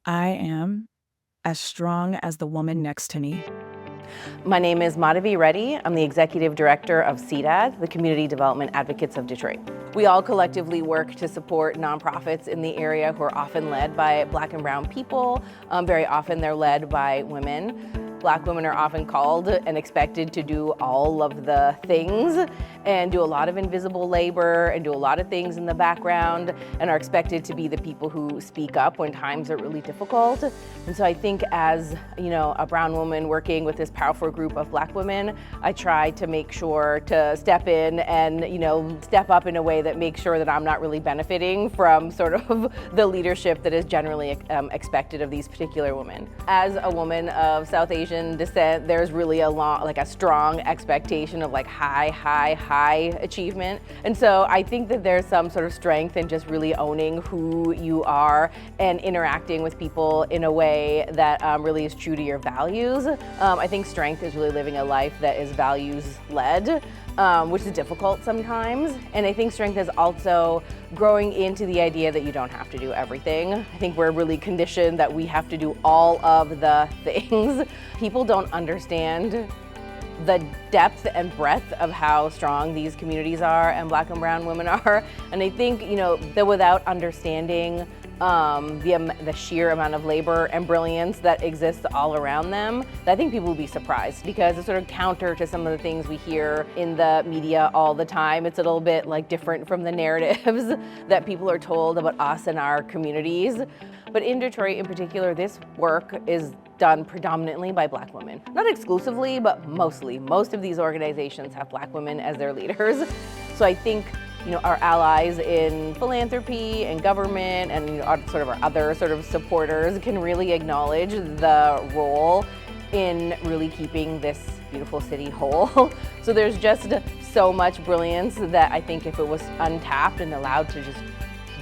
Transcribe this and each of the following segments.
I am as strong as the woman next to me. My name is Madhavi Reddy. I'm the Executive Director of CDAD, the Community Development Advocates of Detroit. We all collectively work to support nonprofits in the area who are often led by Black and brown people. Very often they're led by women. Black women are often called and expected to do all of the things and do a lot of invisible labor and do a lot of things in the background and are expected to be the people who speak up when times are really difficult. And so I think as, a brown woman working with this powerful group of Black women, I try to make sure to step in and, step up in a way that makes sure that I'm not really benefiting from sort of the leadership that is generally expected of these particular women. As a woman of South Asian descent, there's really a strong expectation of high achievement. And so I think that there's some sort of strength in just really owning who you are and interacting with people in a way that really is true to your values. I think strength is really living a life that is values-led, which is difficult sometimes. And I think strength is also growing into the idea that you don't have to do everything. I think we're really conditioned that we have to do all of the things. People don't understand the depth and breadth of how strong these communities are and Black and brown women are. And I think, that without understanding the sheer amount of labor and brilliance that exists all around them, I think people will be surprised because it's sort of counter to some of the things we hear in the media all the time. It's a little bit different from the narratives that people are told about us and our communities. But in Detroit in particular, this work is done predominantly by Black women. Not exclusively, but mostly. Most of these organizations have Black women as their leaders. So I think our allies in philanthropy and government and our other supporters can really acknowledge the role in really keeping this beautiful city whole. So there's just so much brilliance that I think if it was untapped and allowed to just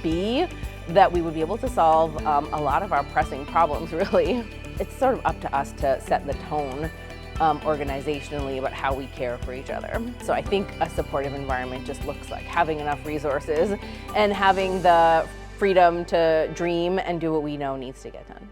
be, that we would be able to solve a lot of our pressing problems, really. It's sort of up to us to set the tone organizationally about how we care for each other. So I think a supportive environment just looks like having enough resources and having the freedom to dream and do what we know needs to get done.